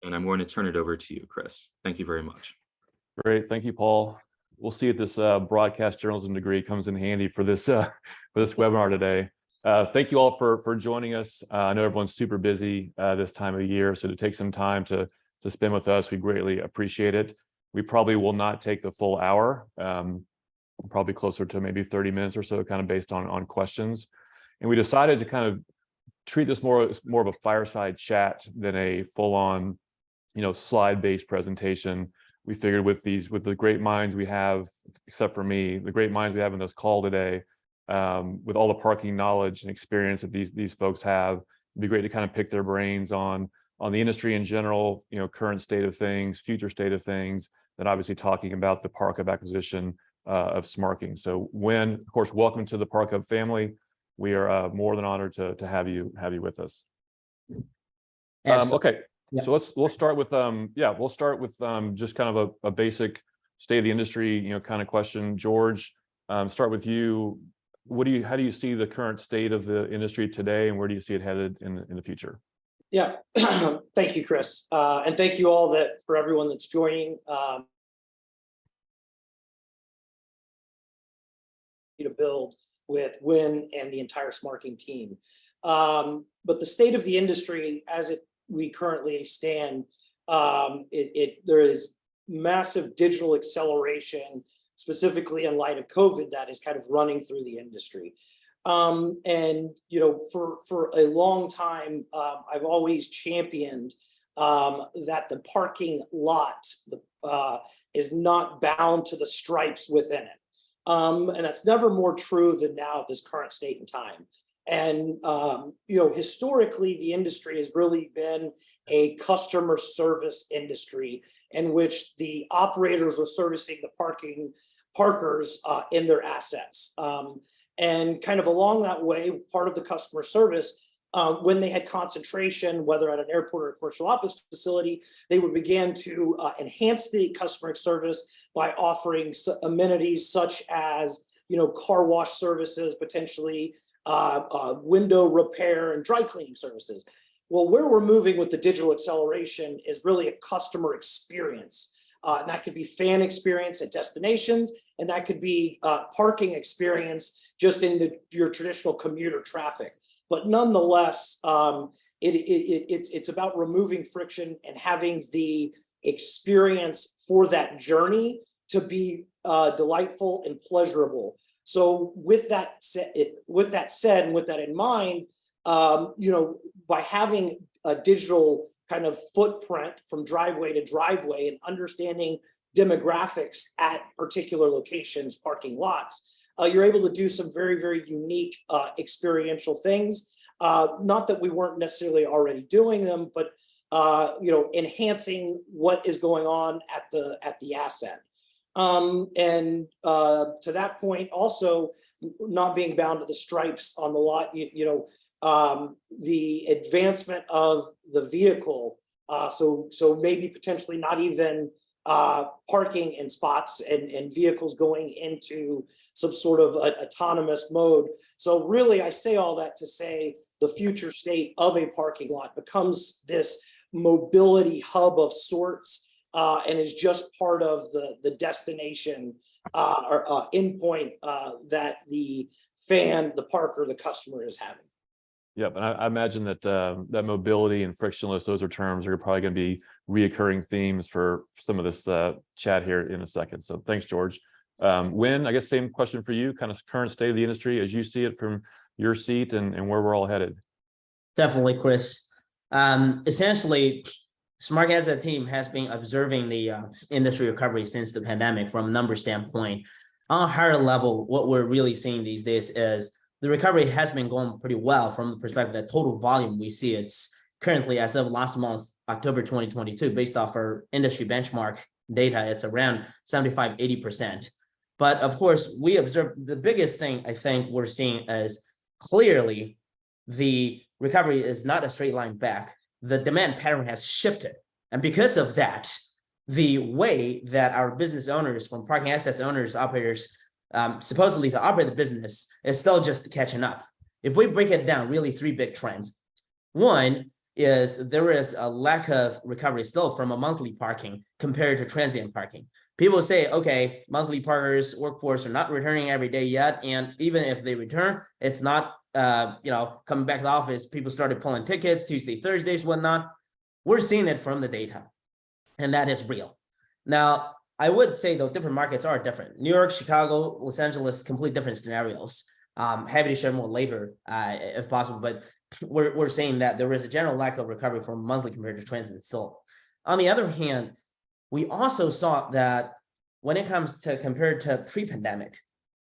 And I'm going to turn it over to you, Chris. Thank you very much. Great, thank you, Paul. We'll see if this broadcast journalism degree comes in handy for this webinar today. Thank you all for joining us. I know everyone's super busy this time of year, so to take some time to spend with us, we greatly appreciate it. We probably will not take the full hour, probably closer to maybe 30 minutes or so, kind of based on questions. And we decided to kind of treat this more of a fireside chat than a full-on, slide-based presentation. We figured with the great minds we have, except for me, the great minds we have in this call today, with all the parking knowledge and experience that these folks have, it'd be great to kind of pick their brains on the industry in general, current state of things, future state of things, and obviously talking about the ParkHub acquisition of Smarking. So Wen, of course, welcome to the ParkHub family. We are more than honored to have you with us. Okay. Yeah. So we'll start with just kind of a basic state of the industry, kind of question. George, start with you. How do you see the current state of the industry today, and where do you see it headed in the future? Yeah, thank you, Chris, and thank you all for everyone that's joining. To build with Wen and the entire Smarking team, but the state of the industry as we currently stand, there is massive digital acceleration, specifically in light of COVID, that is kind of running through the industry. And for a long time, I've always championed that the parking lot is not bound to the stripes within it. And that's never more true than now at this current state and time. And, historically, the industry has really been a customer service industry in which the operators were servicing the parkers in their assets. And kind of along that way, part of the customer service, when they had concentration, whether at an airport or a commercial office facility, they would begin to enhance the customer service by offering amenities such as, car wash services, potentially window repair and dry cleaning services. Well, where we're moving with the digital acceleration is really a customer experience. And that could be fan experience at destinations, and that could be parking experience just in your traditional commuter traffic. But nonetheless, it's about removing friction and having the experience for that journey to be delightful and pleasurable. So with that said, and with that in mind, by having a digital kind of footprint from driveway to driveway and understanding demographics at particular locations, parking lots, you're able to do some very, very unique experiential things. Not that we weren't necessarily already doing them, but enhancing what is going on at the asset. And to that point, also not being bound to the stripes on the lot, the advancement of the vehicle. So maybe potentially not even parking in spots and vehicles going into some sort of autonomous mode. So really, I say all that to say the future state of a parking lot becomes this mobility hub of sorts, and is just part of the destination or endpoint that the fan, the parker, the customer is having. Yep, and I imagine that that mobility and frictionless, those are terms are probably going to be reoccurring themes for some of this chat here in a second. So thanks, George. Wen, I guess same question for you, kind of current state of the industry as you see it from your seat and where we're all headed. Definitely, Chris. Essentially, Smarking as a team has been observing the industry recovery since the pandemic from a number standpoint. On a higher level, what we're really seeing these days is the recovery has been going pretty well from the perspective that total volume we see. It's currently, as of last month, October 2022, based off our industry benchmark data, it's around 75-80%. But of course, we observe the biggest thing I think we're seeing is clearly the recovery is not a straight line back. The demand pattern has shifted. And because of that, the way that our business owners, from parking assets owners, operators, supposedly to operate the business is still just catching up. If we break it down, really three big trends. One, is there is a lack of recovery still from a monthly parking compared to transient parking. People say, okay, monthly parkers, workforce are not returning every day yet. And even if they return, it's not, coming back to the office. People started pulling tickets Tuesday, Thursdays, whatnot. We're seeing it from the data, and that is real. Now, I would say though, different markets are different. New York, Chicago, Los Angeles, complete different scenarios. Happy to share more later if possible, but we're saying that there is a general lack of recovery from monthly compared to transit still. On the other hand, we also saw that when it comes to compared to pre-pandemic,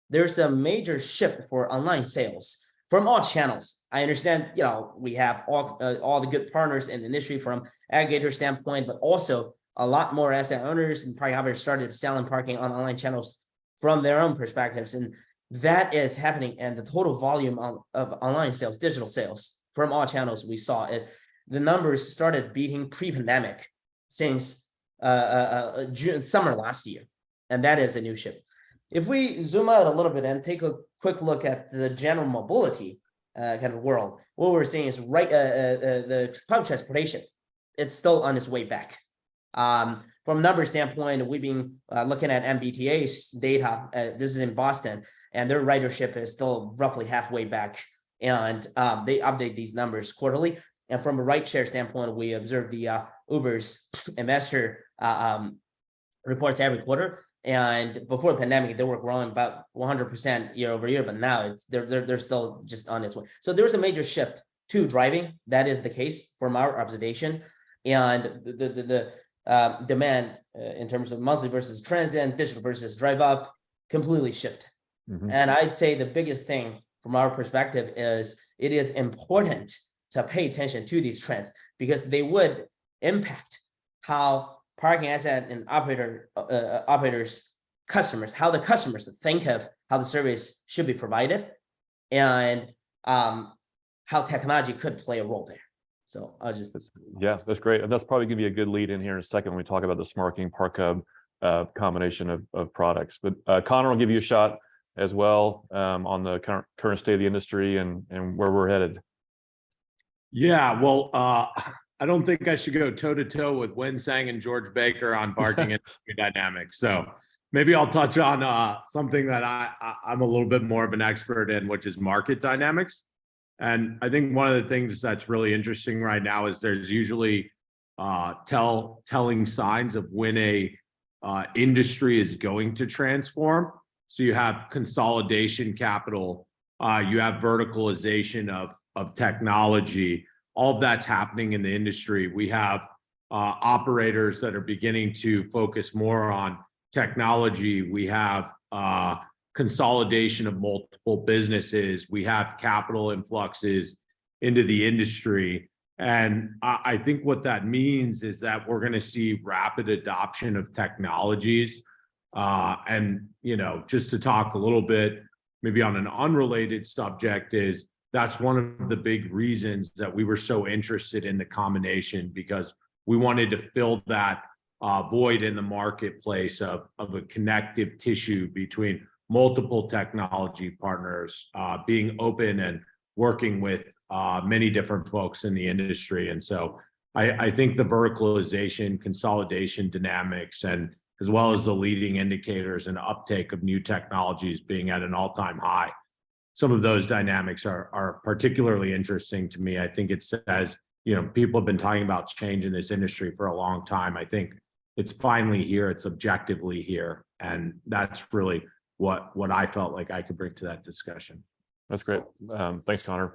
there's a major shift for online sales from all channels. I understand, we have all the good partners in the industry from aggregator standpoint, but also a lot more asset owners and ParkHub started selling parking on online channels from their own perspectives. And that is happening. And the total volume of online sales, digital sales from all channels, we saw it. The numbers started beating pre-pandemic since June, summer last year. And that is a new shift. If we zoom out a little bit and take a quick look at the general mobility kind of world, what we're seeing is the public transportation, it's still on its way back. From a number standpoint, we've been looking at MBTA's data. This is in Boston, and their ridership is still roughly halfway back. And they update these numbers quarterly. And from a rideshare standpoint, we observe the Uber's investor reports every quarter. And before the pandemic, they were growing about 100% year over year, but now they're still just on its way. So there's a major shift to driving. That is the case from our observation, and the demand in terms of monthly versus transient, digital versus drive up, completely shift. Mm-hmm. And I'd say the biggest thing from our perspective is it is important to pay attention to these trends because they would impact how parking asset and operators customers, how the customers think of how the service should be provided, and how technology could play a role there. So I'll just that's great, and that's probably going to be a good lead in here in a second when we talk about the Smarking ParkHub combination of products. But Connor will give you a shot as well on the current state of the industry and where we're headed. Yeah, well, I don't think I should go toe-to-toe with Wen Sang and George Baker on parking industry dynamics. So maybe I'll touch on something that I'm a little bit more of an expert in, which is market dynamics. And I think one of the things that's really interesting right now is there's usually telling signs of when a industry is going to transform. So you have consolidation capital, you have verticalization of technology. All of that's happening in the industry. We have operators that are beginning to focus more on technology. We have consolidation of multiple businesses. We have capital influxes into the industry. And I think what that means is that we're going to see rapid adoption of technologies. And, just to talk a little bit, maybe on an unrelated subject, is that's one of the big reasons that we were so interested in the combination, because we wanted to fill that void in the marketplace of a connective tissue between multiple technology partners, being open and working with many different folks in the industry. And so I think the verticalization, consolidation dynamics, and as well as the leading indicators and uptake of new technologies being at an all-time high, some of those dynamics are particularly interesting to me. I think it says, people have been talking about change in this industry for a long time. I think it's finally here. It's objectively here. And that's really what I felt like I could bring to that discussion. That's great. Thanks, Connor.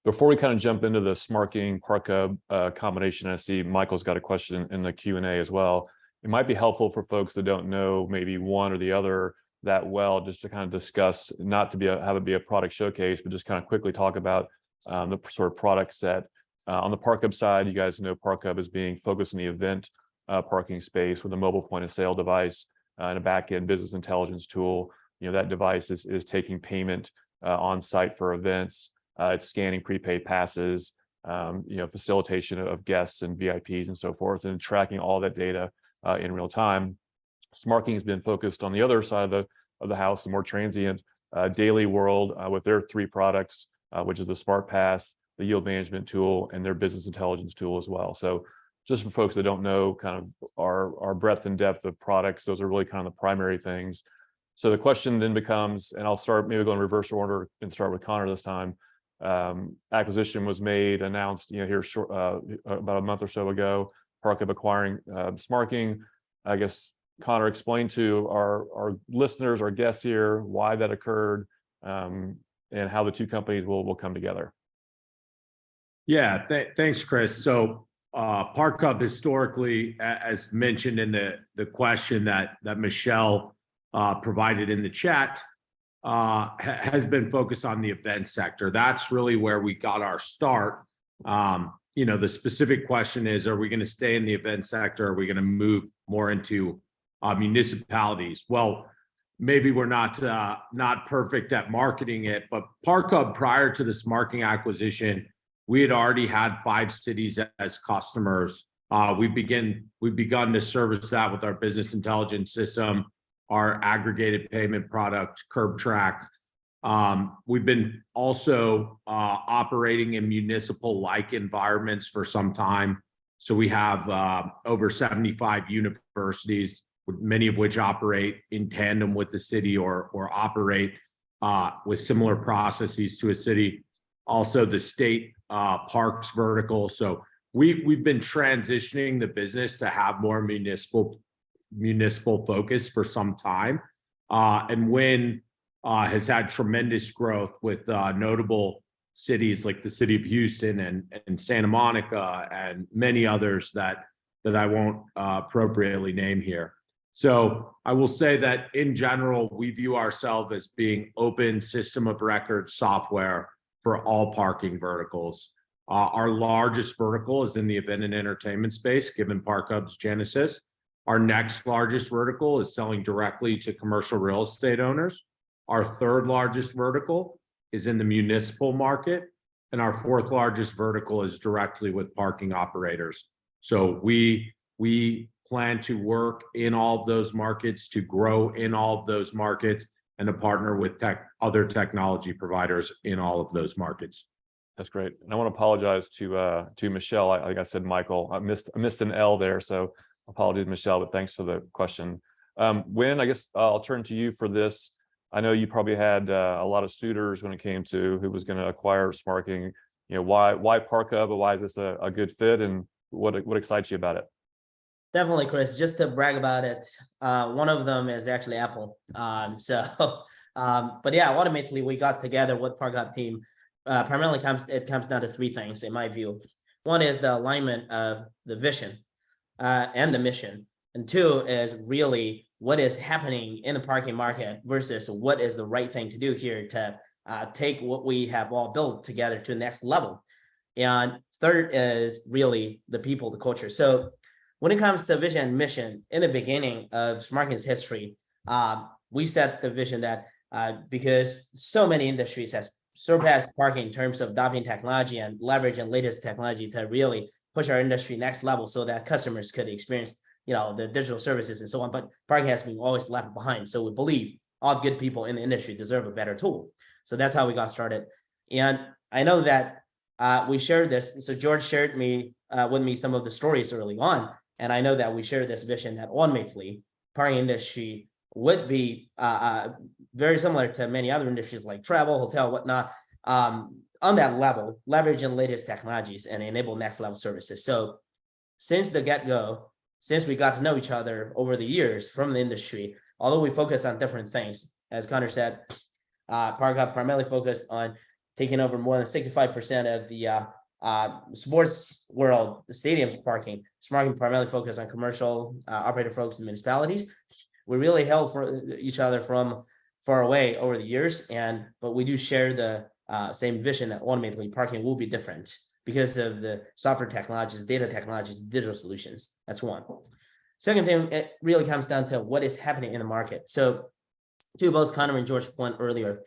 Before we kind of jump into the Smarking ParkHub combination, I see Michael's got a question in the Q&A as well. It might be helpful for folks that don't know maybe one or the other that well, just to kind of discuss, not to have it be a product showcase, but just kind of quickly talk about the sort of product set. On the ParkHub side, you guys know ParkHub is being focused in the event parking space with a mobile point of sale device and a back-end business intelligence tool. That device is taking payment on site for events. It's scanning prepaid passes, facilitation of guests and VIPs and so forth, and tracking all that data in real time. Smarking has been focused on the other side of the house, the more transient daily world with their three products, which is the Smart Pass, the yield management tool, and their business intelligence tool as well. So just for folks that don't know kind of our breadth and depth of products, those are really kind of the primary things. So the question then becomes, and I'll start maybe go in reverse order and start with Connor this time. Acquisition was made, announced, here short, about a month or so ago, ParkHub acquiring Smarking. I guess, Connor, explain to our listeners, our guests here, why that occurred, and how the two companies will come together. Yeah, thanks, Chris. So ParkHub historically, as mentioned in the question that Michelle provided in the chat, has been focused on the event sector. That's really where we got our start. The specific question is, are we going to stay in the event sector? Are we going to move more into municipalities? Well, maybe we're not perfect at marketing it, but ParkHub, prior to this Smarking acquisition, we had already had 5 cities as customers. We've begun to service that with our business intelligence system, our aggregated payment product, CurbTrack. We've been also operating in municipal-like environments for some time. So we have over 75 universities, many of which operate in tandem with the city or operate with similar processes to a city. Also, the state parks vertical. So we've been transitioning the business to have more municipal focus for some time. And Wen has had tremendous growth with notable cities like the city of Houston and Santa Monica and many others that I won't appropriately name here. So I will say that in general, we view ourselves as being open system of record software for all parking verticals. Our largest vertical is in the event and entertainment space, given ParkHub's genesis. Our next largest vertical is selling directly to commercial real estate owners. Our third largest vertical is in the municipal market. And our fourth largest vertical is directly with parking operators. So we plan to work in all of those markets, to grow in all of those markets, and to partner with other technology providers in all of those markets. That's great. And I want to apologize to Michelle. Like I said, Michael, I missed an L there. So apologies, Michelle, but thanks for the question. Wen, I guess I'll turn to you for this. I know you probably had a lot of suitors when it came to who was going to acquire Smarking. Why ParkHub, or why is this a good fit, and what excites you about it? Definitely, Chris. Just to brag about it, one of them is actually Apple. But yeah, ultimately we got together with ParkHub team. Primarily it comes down to 3 things in my view. One is the alignment of the vision and the mission, and 2 is really what is happening in the parking market versus what is the right thing to do here to take what we have all built together to the next level. And 3rd is really the people, the culture. So when it comes to vision and mission, in the beginning of Smarking's history, we set the vision that because so many industries has surpassed parking in terms of adopting technology and leveraging latest technology to really push our industry next level so that customers could experience the digital services and so on, but parking has been always left behind. So we believe all good people in the industry deserve a better tool. So that's how we got started. And I know that we shared this. So George shared with me some of the stories early on. And I know that we share this vision that ultimately parking industry would be very similar to many other industries like travel, hotel, whatnot, on that level, leveraging latest technologies and enable next level services. So since the get-go, since we got to know each other over the years from the industry, although we focus on different things, as Connor said, ParkHub primarily focused on taking over more than 65% of the sports world, the stadiums parking. Smarking primarily focused on commercial operator folks and municipalities. We really held for each other from far away over the years, but we do share the same vision that ultimately parking will be different because of the software technologies, data technologies, digital solutions. That's one. Second thing, it really comes down to what is happening in the market. So to both Connor and George's point earlier,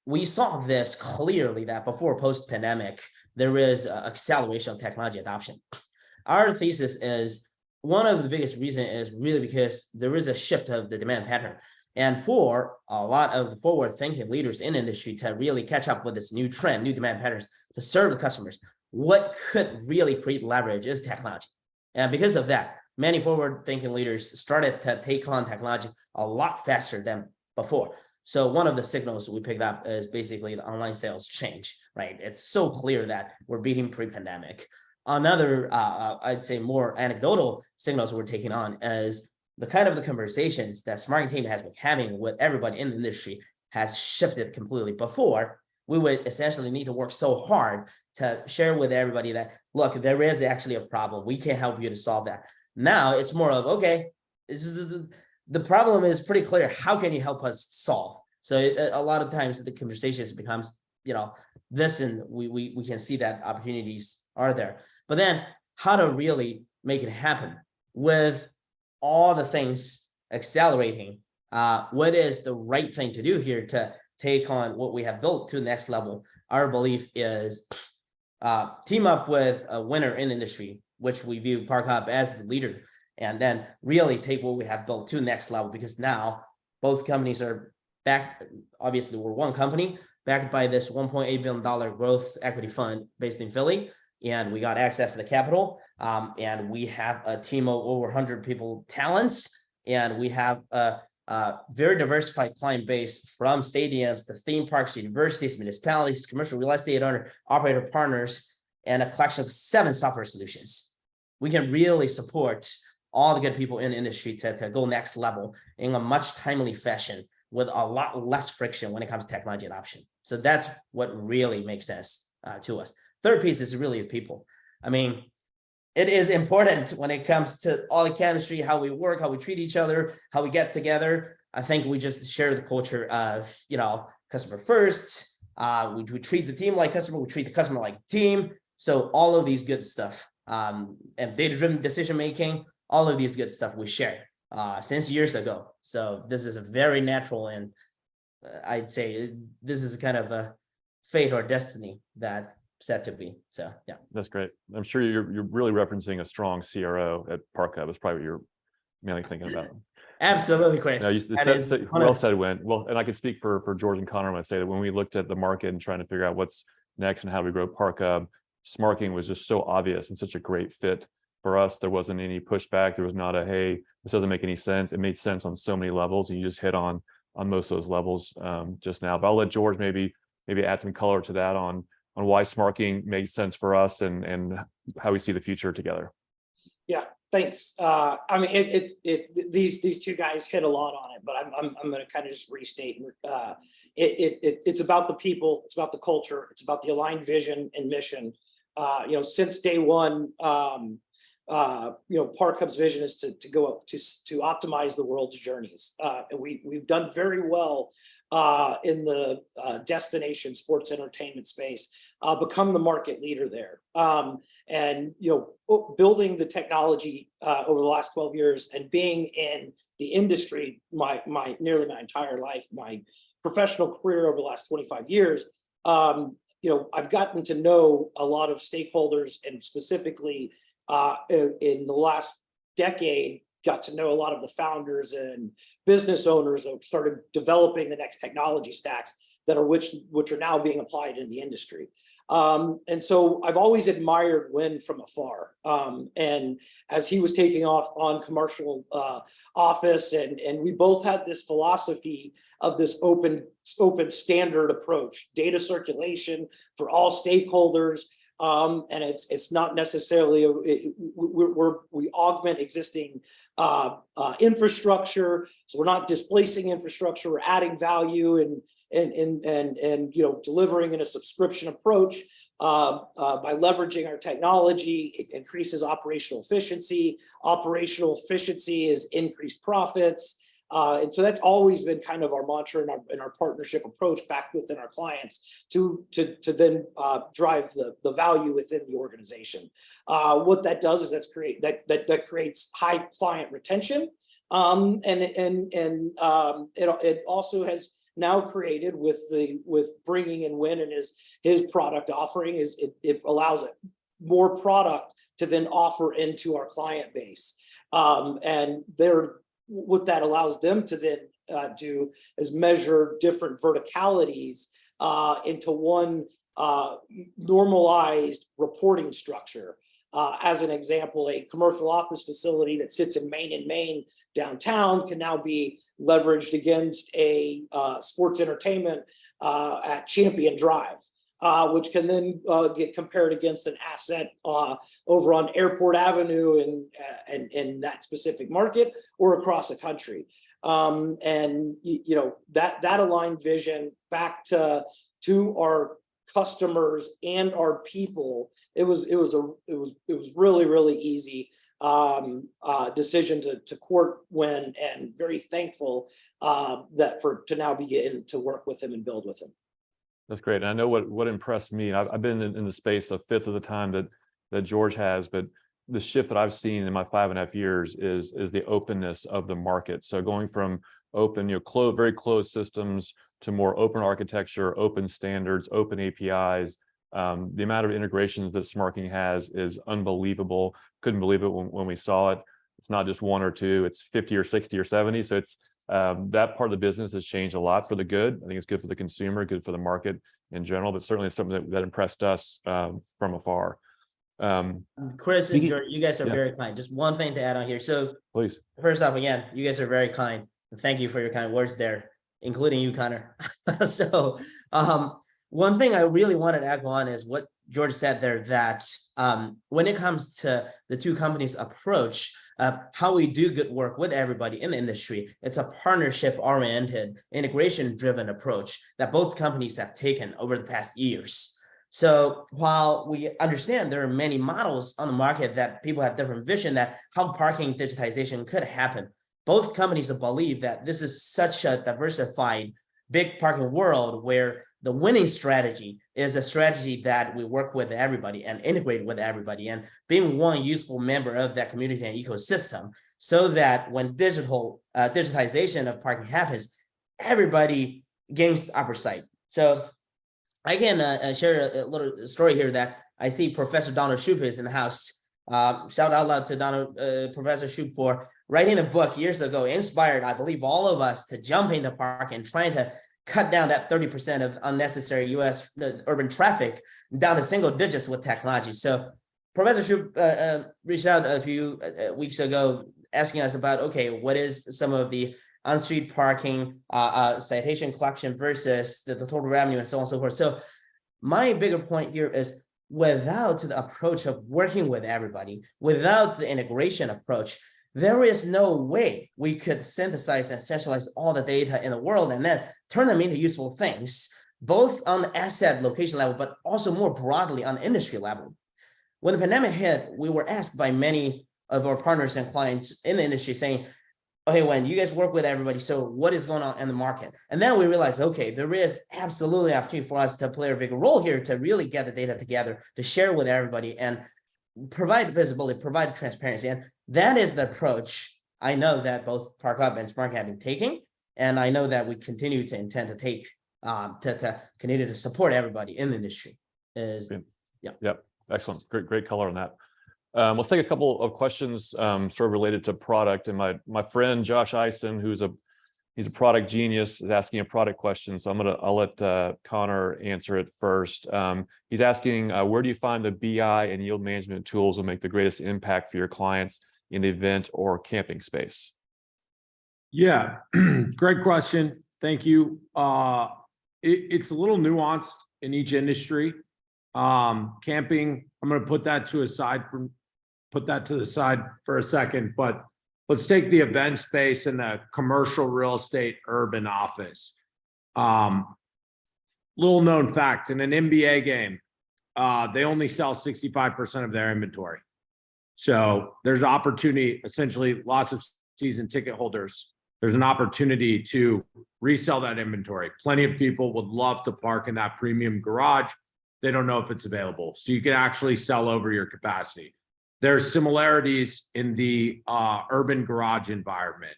we saw this clearly that before post-pandemic, there is acceleration of technology adoption. Our thesis is one of the biggest reasons is really because there is a shift of the demand pattern. And for a lot of forward-thinking leaders in industry to really catch up with this new trend, new demand patterns to serve the customers, what could really create leverage is technology. And because of that, many forward-thinking leaders started to take on technology a lot faster than before. So one of the signals we picked up is basically the online sales change, right? It's so clear that we're beating pre-pandemic. Another, I'd say more anecdotal signals we're taking on is the kind of the conversations that Smarking team has been having with everybody in the industry has shifted completely. Before, we would essentially need to work so hard to share with everybody that, look, there is actually a problem. We can help you to solve that. Now it's more of, okay, the problem is pretty clear. How can you help us solve? So a lot of times the conversations becomes, this, and we can see that opportunities are there. But then how to really make it happen with all the things accelerating, what is the right thing to do here to take on what we have built to the next level? Our belief is team up with a winner in industry, which we view ParkHub as the leader, and then really take what we have built to the next level, because now both companies are backed. Obviously, we're one company backed by this $1.8 billion growth equity fund based in Philly, and we got access to the capital, and we have a team of over 100 people talents, and we have a very diversified client base from stadiums to theme parks, universities, municipalities, commercial real estate owner, operator partners, and a collection of 7 software solutions. We can really support all the good people in the industry to go next level in a much timely fashion with a lot less friction when it comes to technology adoption. So that's what really makes sense to us. Third piece is really the people. I mean, it is important when it comes to all the chemistry, how we work, how we treat each other, how we get together. I think we just share the culture of, customer first. We treat the team like customer, we treat the customer like team. So all of these good stuff, and data-driven decision-making, all of these good stuff we share since years ago. So this is a very natural, and I'd say this is kind of a fate or destiny that set to be. So yeah, That's great. I'm sure you're really referencing a strong CRO at ParkHub. Is probably what you're mainly thinking about. absolutely, Chris. Well said, Wen. Well, and I can speak for George and Connor when I say that when we looked at the market and trying to figure out what's next and how we grow ParkHub, Smarking was just so obvious and such a great fit for us. There wasn't any pushback. There was not a, hey, this doesn't make any sense. It made sense on so many levels, and you just hit on most of those levels just now. But I'll let George maybe add some color to that on why Smarking makes sense for us and how we see the future together. Yeah, thanks. I mean, these two guys hit a lot on it, but I'm going to kind of just restate. It's about the people, it's about the culture, it's about the aligned vision and mission. Since day one, ParkHub's vision is to go up to optimize the world's journeys, and we've done very well in the destination sports entertainment space, become the market leader there, and building the technology over the last 12 years and being in the industry nearly my entire life, my professional career over the last 25 years. I've gotten to know a lot of stakeholders, and specifically in the last decade, got to know a lot of the founders and business owners that started developing the next technology stacks that are which are now being applied in the industry. And so I've always admired Wen from afar. And as he was taking off on commercial office, and we both had this philosophy of this open standard approach, data circulation for all stakeholders. And it's not necessarily we augment existing infrastructure, so we're not displacing infrastructure. We're adding value and delivering in a subscription approach by leveraging our technology. It increases operational efficiency. Operational efficiency is increased profits. And so that's always been kind of our mantra in our partnership approach back within our clients to then drive the value within the organization. What that does is that creates high client retention, and it also has now created with bringing in Wen and his product offering it allows more product to then offer into our client base, and what that allows them to then do is measure different verticalities into one normalized reporting structure. As an example, a commercial office facility that sits in Main downtown can now be leveraged against a sports entertainment at Champion Drive, which can then get compared against an asset over on Airport Avenue in that specific market or across the country. And you know, that aligned vision back to our customers and our people, it was really easy decision to court Wen, and very thankful to now begin to work with him and build with him. That's great. And I know what impressed me. I've been in the space a fifth of the time that George has, but the shift that I've seen in my 5.5 years is the openness of the market. So going from open, very closed systems to more open architecture, open standards, open APIs. The amount of integrations that Smarking has is unbelievable. Couldn't believe it when we saw it. It's not just one or two, it's 50 or 60 or 70. So it's that part of the business has changed a lot for the good. I think it's good for the consumer, good for the market in general, but certainly it's something that impressed us from afar. Chris and George, you guys are yeah. very kind. Just one thing to add on here. So Please. first off, again, you guys are very kind. Thank you for your kind words there, including you, Connor. So one thing I really wanted to echo on is what George said there, that when it comes to the two companies' approach, how we do good work with everybody in the industry, it's a partnership-oriented, integration-driven approach that both companies have taken over the past years. So while we understand there are many models on the market that people have different vision that how parking digitization could happen, both companies believe that this is such a diversified, big parking world where the winning strategy is a strategy that we work with everybody and integrate with everybody and being one useful member of that community and ecosystem, so that when digitization of parking happens, everybody gains the upper side. So I can share a little story here that I see Professor Donald Shoup is in the house. Shout out loud to Professor Shoup for writing a book years ago, inspired, I believe, all of us to jump into park and trying to cut down that 30% of unnecessary US urban traffic down to single digits with technology. So Professor Shoup reached out a few weeks ago asking us about, okay, what is some of the on-street parking citation collection versus the total revenue and so on and so forth. So my bigger point here is without the approach of working with everybody, without the integration approach, there is no way we could synthesize and centralize all the data in the world and then turn them into useful things, both on the asset location level, but also more broadly on the industry level. When the pandemic hit, we were asked by many of our partners and clients in the industry saying, okay, Wen, you guys work with everybody, so what is going on in the market? And then we realized, okay, there is absolutely opportunity for us to play a bigger role here to really get the data together, to share with everybody and provide visibility, provide transparency. And that is the approach I know that both ParkHub and Smarking have been taking. And I know that we continue to intend to take to continue to support everybody in the industry. Yep. Excellent. Great color on that. Let's take a couple of questions sort of related to product. And my friend Josh Eisen, he's a product genius, is asking a product question. So I'll let Connor answer it first. He's asking, where do you find the BI and yield management tools will make the greatest impact for your clients in the event or camping space? Yeah, great question. Thank you. It's a little nuanced in each industry. Camping, I'm going to put that to the side for a second, but let's take the event space and the commercial real estate urban office. Little known fact, in an NBA game, they only sell 65% of their inventory. So there's opportunity, essentially lots of season ticket holders. There's an opportunity to resell that inventory. Plenty of people would love to park in that premium garage. They don't know if it's available. So you can actually sell over your capacity. There's similarities in the urban garage environment.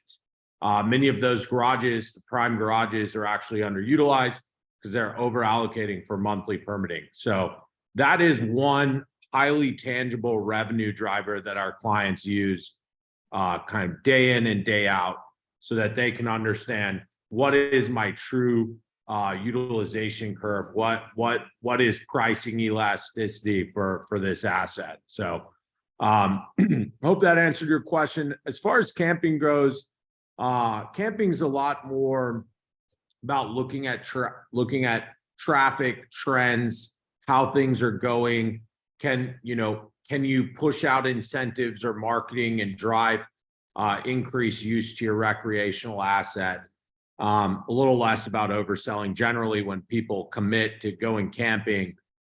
Many of those garages, the prime garages, are actually underutilized because they're over allocating for monthly permitting. So that is one highly tangible revenue driver that our clients use kind of day in and day out. so that they can understand what is my true utilization curve, what is pricing elasticity for this asset. So hope that answered your question. As far as camping goes, camping's a lot more about looking at traffic trends, how things are going. Can you push out incentives or marketing and drive increased use to your recreational asset? A little less about overselling. Generally, when people commit to going camping,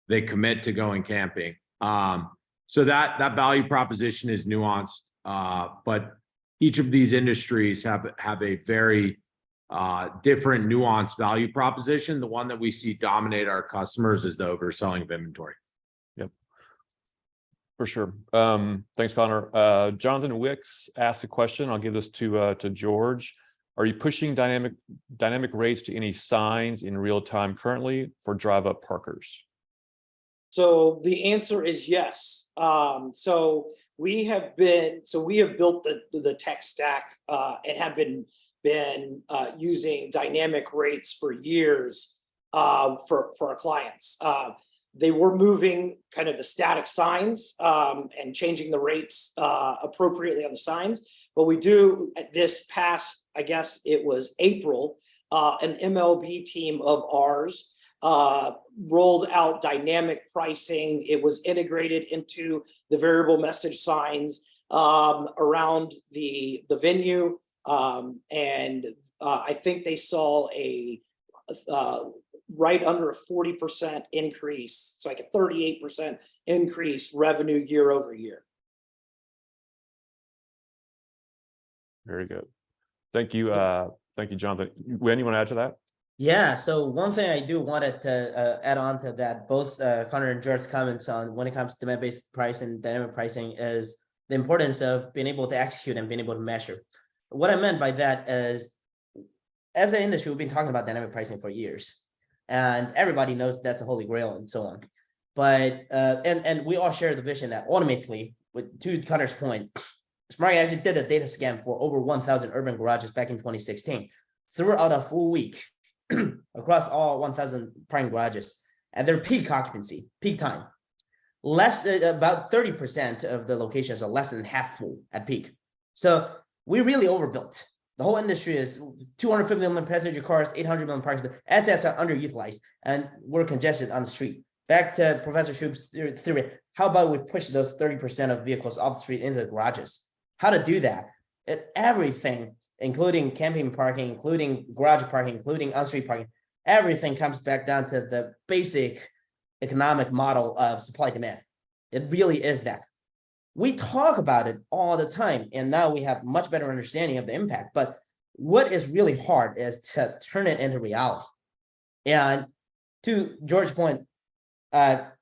they commit to going camping. So that value proposition is nuanced, but each of these industries have a very different nuanced value proposition. The one that we see dominate our customers is the overselling of inventory. Yep, for sure. Thanks, Connor. Jonathan Wicks asked a question. I'll give this to George. Are you pushing dynamic rates to any signs in real time currently for drive-up parkers? So the answer is yes. So we have built the tech stack and have been using dynamic rates for years for our clients. They were moving kind of the static signs and changing the rates appropriately on the signs. But we do this past, I guess it was April, an MLB team of ours rolled out dynamic pricing. It was integrated into the variable message signs around the venue. And I think they saw a right under a 40% increase, so like a 38% increase revenue year over year. Very good. Thank you. Thank you, Jonathan. Wen, you want to add to that? Yeah, so one thing I do wanted to add on to that, both Connor and George's comments on when it comes to demand-based pricing and dynamic pricing, is the importance of being able to execute and being able to measure. What I meant by that is, as an industry, we've been talking about dynamic pricing for years, and everybody knows that's a holy grail and so on. But and we all share the vision that ultimately, to Connor's point, Smarking actually did a data scan for over 1,000 urban garages back in 2016, throughout a full week across all 1,000 parking garages, and their peak occupancy, peak time, about 30% of the locations are less than half full at peak. So we really overbuilt. The whole industry is 250 million passenger cars, 800 million parking spaces. Assets are underutilized, and we're congested on the street. Back to Professor Shoup's theory, how about we push those 30% of vehicles off the street into the garages? How to do that? Everything, including camping parking, including garage parking, including on-street parking, everything comes back down to the basic economic model of supply demand. It really is that. We talk about it all the time, and now we have much better understanding of the impact. But what is really hard is to turn it into reality. And to George's point, ParkHub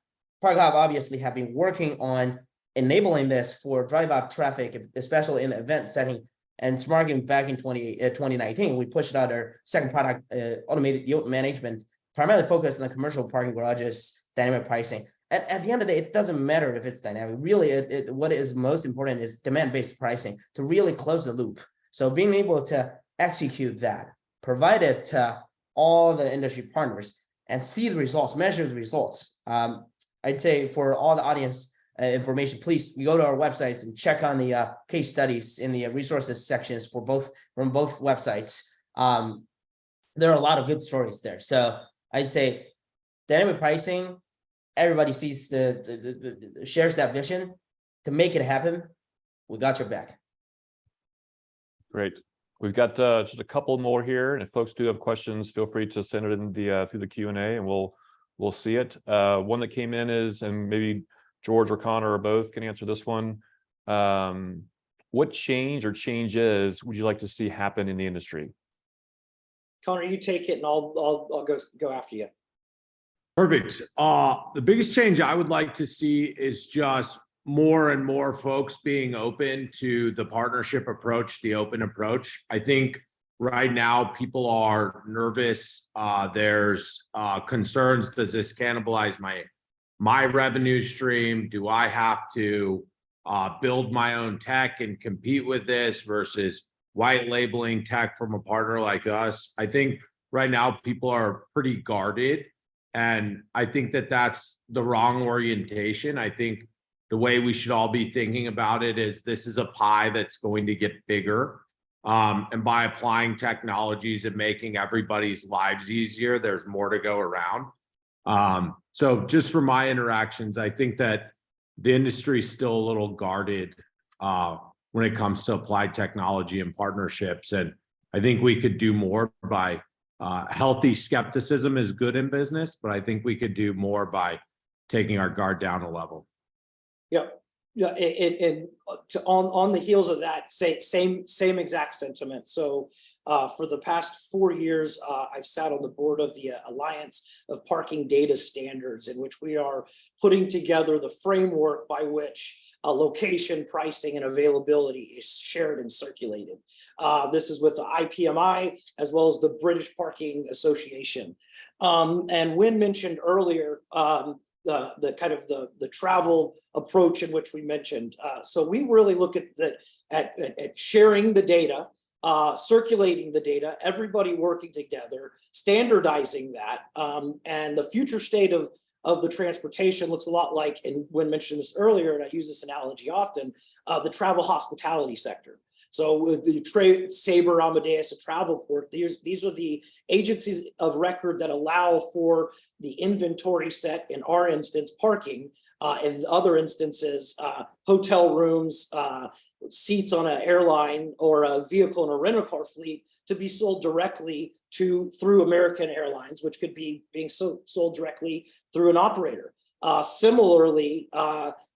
obviously have been working on enabling this for drive-up traffic, especially in the event setting. And Smarking back in 2019, we pushed out our second product, automated yield management, primarily focused on the commercial parking garages, dynamic pricing. At the end of the day, it doesn't matter if it's dynamic. Really, what is most important is demand-based pricing to really close the loop. So being able to execute that, provide it to all the industry partners and see the results, measure the results. I'd say for all the audience information, please go to our websites and check on the case studies in the resources sections from both websites. There are a lot of good stories there. So I'd say dynamic pricing, everybody sees shares that vision. To make it happen, we got your back. Great. We've got just a couple more here, and if folks do have questions, feel free to send it in through the Q&A, and we'll see it. One that came in is, and maybe George or Connor or both can answer this one. What change or changes would you like to see happen in the industry? Connor, you take it, and I'll go after you. Perfect. The biggest change I would like to see is just more and more folks being open to the partnership approach, the open approach. I think right now people are nervous. There's concerns. Does this cannibalize my revenue stream? Do I have to build my own tech and compete with this versus white labeling tech from a partner like us. I think right now people are pretty guarded, and I think that that's the wrong orientation. I think the way we should all be thinking about it is this is a pie that's going to get bigger. And by applying technologies and making everybody's lives easier, there's more to go around. So just from my interactions, I think that the industry is still a little guarded when it comes to applied technology and partnerships. And I think we could do more by healthy skepticism is good in business, but I think we could do more by taking our guard down a level. Yeah, yeah, and on the heels of that, same exact sentiment. So for the past 4 years, I've sat on the board of the Alliance of Parking Data Standards, in which we are putting together the framework by which location, pricing, and availability is shared and circulated. This is with the IPMI as well as the British Parking Association. And Wen mentioned earlier the kind of the travel approach in which we mentioned. So we really look at sharing the data, circulating the data, everybody working together, standardizing that, and the future state of the transportation looks a lot like, and Wen mentioned this earlier, and I use this analogy often, the travel hospitality sector. So with the Sabre, Amadeus, and Travelport, these are the agencies of record that allow for the inventory set, in our instance, parking, in other instances, hotel rooms, seats on an airline or a vehicle in a rental car fleet to be sold directly through American Airlines, which could be being sold directly through an operator. Similarly,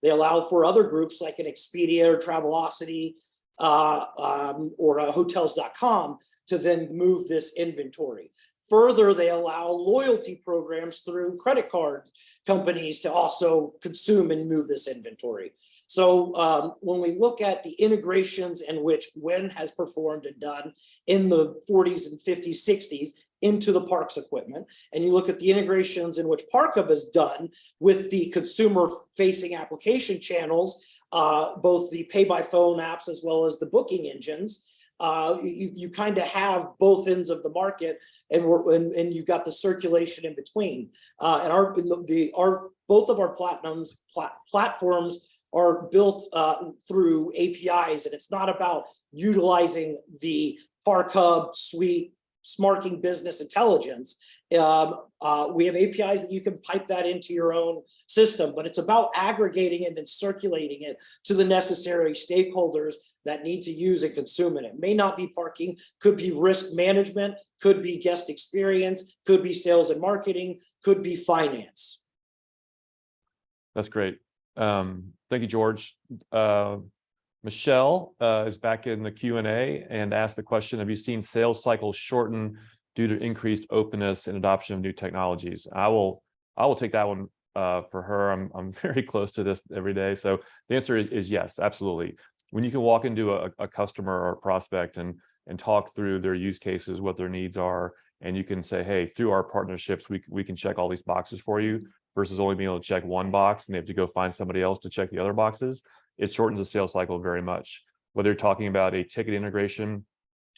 they allow for other groups like an Expedia or Travelocity, or hotels.com to then move this inventory. Further, they allow loyalty programs through credit card companies to also consume and move this inventory. So when we look at the integrations in which Wen has performed and done in the 40s and 50s, 60s into the parks equipment, and you look at the integrations in which ParkHub has done with the consumer-facing application channels, both the pay-by-phone apps as well as the booking engines, you kind of have both ends of the market, and you got the circulation in between. And both of our platforms are built through APIs, and it's not about utilizing the ParkHub suite Smarking business intelligence. We have APIs that you can pipe that into your own system, but it's about aggregating it and then circulating it to the necessary stakeholders that need to use and consume it. It may not be parking, could be risk management, could be guest experience, could be sales and marketing, could be finance. That's great. Thank you, George. Michelle is back in the Q&A and asked the question, have you seen sales cycles shorten due to increased openness and adoption of new technologies? I will take that one for her. I'm very close to this every day. So the answer is yes, absolutely. When you can walk into a customer or a prospect and talk through their use cases, what their needs are, and you can say, hey, through our partnerships, we can check all these boxes for you, versus only being able to check one box and they have to go find somebody else to check the other boxes. It shortens the sales cycle very much. Whether you're talking about a ticket integration,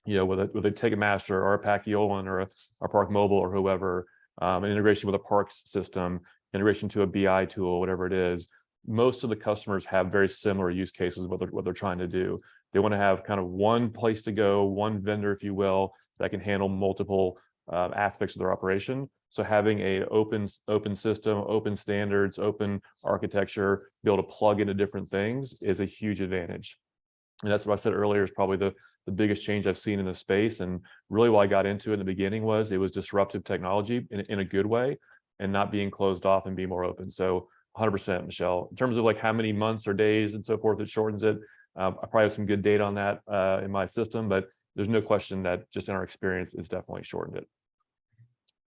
with a Ticketmaster or a Paciolan or a Park Mobile or whoever, an integration with a parks system, integration to a BI tool, whatever it is, most of the customers have very similar use cases, what they're trying to do. They want to have kind of one place to go, one vendor, if you will, that can handle multiple aspects of their operation. So having a open system, open standards, open architecture, be able to plug into different things is a huge advantage. And that's what I said earlier is probably the biggest change I've seen in the space. And really why I got into it in the beginning was it was disruptive technology in a good way and not being closed off and being more open. So 100%, Michelle. In terms of like how many months or days and so forth, it shortens it. I probably have some good data on that in my system, but there's no question that just in our experience, it's definitely shortened it.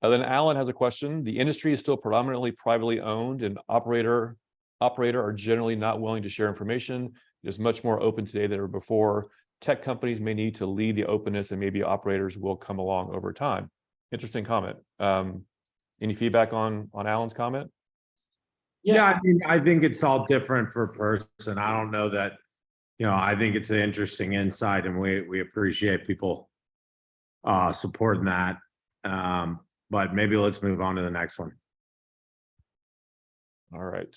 Then Alan has a question. The industry is still predominantly privately owned and operator are generally not willing to share information. It is much more open today than ever before. Tech companies may need to lead the openness and maybe operators will come along over time. Interesting comment. Any feedback on Alan's comment? Yeah, I mean, I think it's all different per person. I don't know that I think it's an interesting insight, and we appreciate people supporting that. But maybe let's move on to the next one. All right.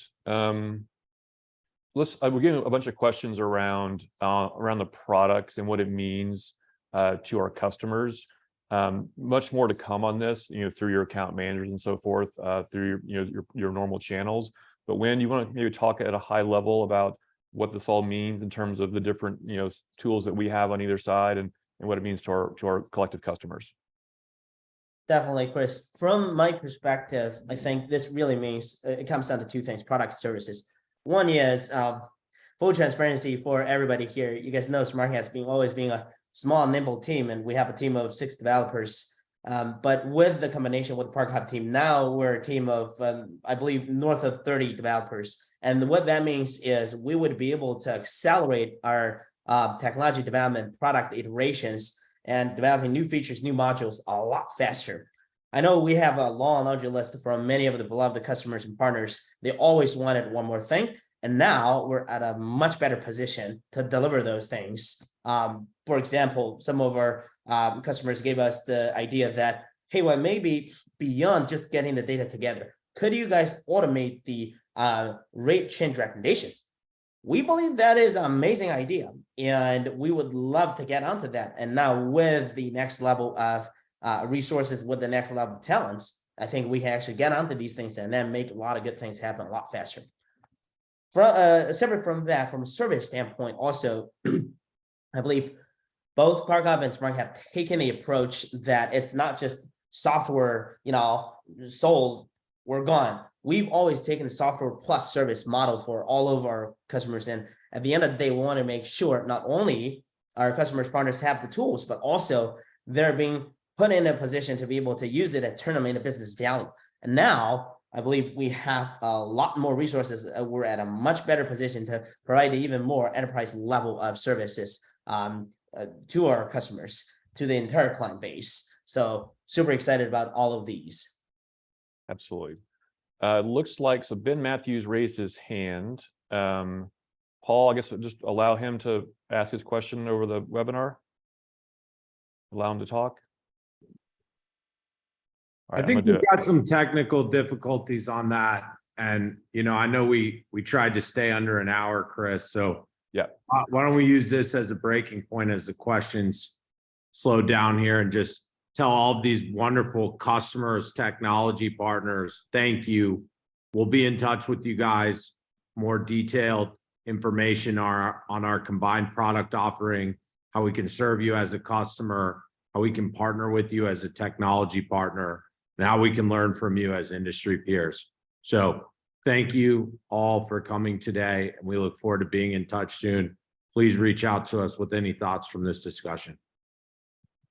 We're getting a bunch of questions around the products and what it means to our customers. Much more to come on this, through your account managers and so forth, through your normal channels. But Wen, you want to maybe talk at a high level about what this all means in terms of the different tools that we have on either side, and what it means to our collective customers? Definitely, Chris. From my perspective, I think this really means it comes down to two things: product and services. One is full transparency for everybody here. You guys know Smarking has always been a small, nimble team, and we have a team of 6 developers. But with the combination with the ParkHub team, now we're a team of, I believe, north of 30 developers. And what that means is we would be able to accelerate our technology development, product iterations, and developing new features, new modules a lot faster. I know we have a long laundry list from many of the beloved customers and partners. They always wanted one more thing, and now we're at a much better position to deliver those things. For example, some of our customers gave us the idea that, hey, well, maybe beyond just getting the data together, could you guys automate the rate change recommendations? We believe that is an amazing idea, and we would love to get onto that. And now with the next level of resources, with the next level of talents, I think we can actually get onto these things and then make a lot of good things happen a lot faster. Separate from that, from a service standpoint, also, I believe both ParkHub and Smarking have taken the approach that it's not just software, sold, we're gone. We've always taken the software plus service model for all of our customers. And at the end of the day, we want to make sure not only our customers, partners have the tools, but also they're being put in a position to be able to use it and turn them into business value. And now I believe we have a lot more resources. We're at a much better position to provide even more enterprise level of services to our customers, to the entire client base. So super excited about all of these. Absolutely. Looks like, so Ben Matthews raised his hand. Paul, I guess just allow him to ask his question over the webinar. Allow him to talk. All right, I think we've got some technical difficulties on that. And, I know we tried to stay under an hour, Chris. So yeah, why don't we use this as a breaking point as the questions slow down here, and just tell all of these wonderful customers, technology partners, thank you. We'll be in touch with you guys. More detailed information on our combined product offering, how we can serve you as a customer, how we can partner with you as a technology partner, and how we can learn from you as industry peers. So thank you all for coming today, and we look forward to being in touch soon. Please reach out to us with any thoughts from this discussion.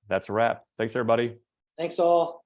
That's a wrap. Thanks, everybody. Thanks all.